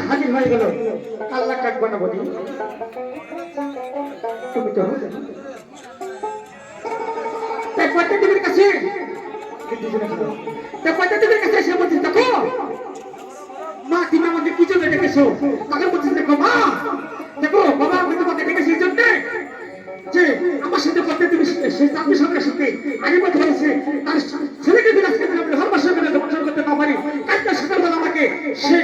হাজির হয়ে গেল আল্লাহ ডাকবো না বলি তুমি তো দেবীর কাছে দেবীর কাছে এসে বলছি দেখো মা তুমি আমাকে কি জন্য ডেকেছো তাকে বলছি দেখো মা দেখো বাবা আমি তোমাকে ডেকেছি এই জন্যে যে আমার সাথে তুমি সেই চাকরি সরকারের সাথে আগে বছর হয়েছে তার ছেলেকে দিন আজকে আমি হরবাসের করে দর্শন করতে না পারি কালকে সকালবেলা আমাকে সে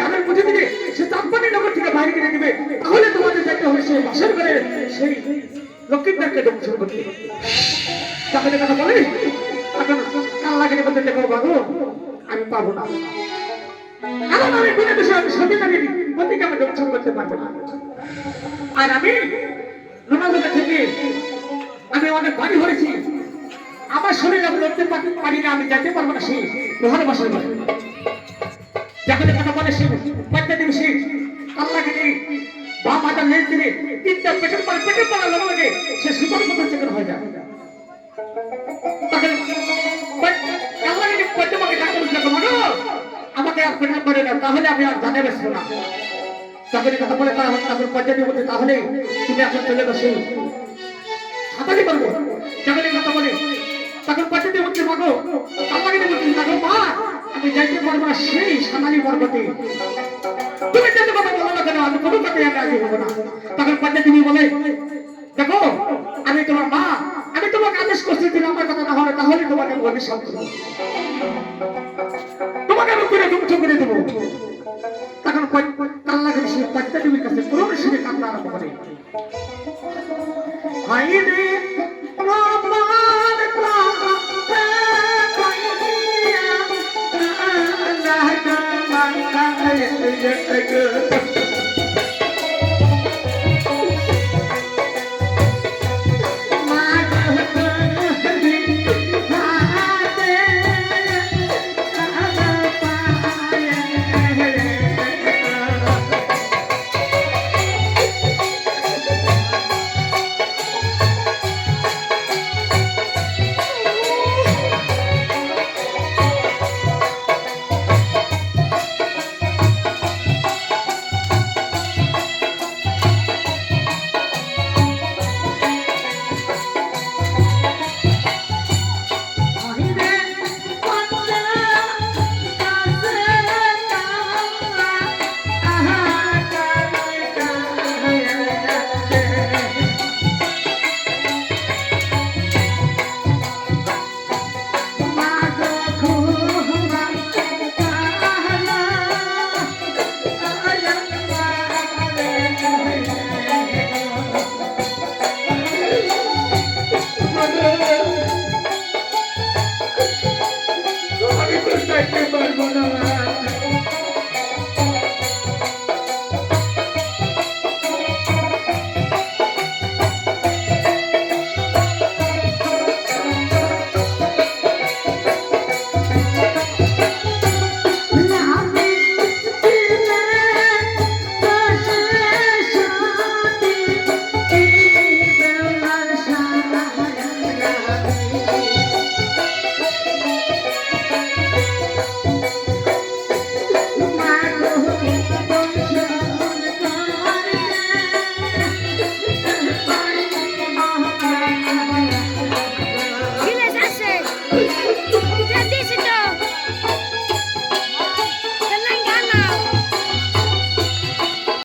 কানের মধ্যে দিলে সে চাঁদপানি নগর থেকে বাইরে কিনে দিবে তাহলে তোমাদের যাইতে হবে সেই বাসের ঘরে সেই লক্ষ্মীদারকে দর্শন করতে তাহলে কথা বলে এখন কাল লাগে বলতে দেখো বাবু আমি পাবো না কারণ আমি বিনা বিষয়ে আমি সত্যি নারীর পতিকে আমি দর্শন করতে পারবো না আর আমি রোনাগোটা থেকে আমি অনেক বাড়ি হয়েছি আমার শরীরে আমি লড়তে পারি না আমি যেতে পারবো না সেই লোহার বাসার ঘরে যখন কথা বলে সে বাচ্চা দিবি সে আল্লাহকে নিয়ে বা মাতার লেজ দিলে তিনটা পেটের পড়া লগে লগে সে সুপার মতো চেকন হয়ে যায় আমাকে আর পেটের করে না তাহলে আমি আর জানে বেসবো না চাকরি কথা বলে তারপর পর্যায়ে বলতে তাহলে তুমি এখন চলে গেছো হাতালি করবো চাকরি কথা বলে তখন পর্যায়ে বলতে মাগো আমাকে বলছি মাগো মা আমি যাইতে পারবো না সেই সামালি পর্বতে তুমি যেতে কথা বলো না কেন আমি কোনো কথাই আমি আগে হবো না তখন পর্যায়ে তুমি বলে দেখো আমি তোমার মা আমি তোমাকে আদেশ করছি তুমি আমার কথা না হলে তাহলে তোমাকে আমি অভিশাপ দেবো তোমাকে আমি করে ধ্বংস করে দেবো তখন কাল্লা করে সে বাচ্চা দেবীর কাছে পুরনো সুরে কান্না আরম্ভ করে হাইরে Allah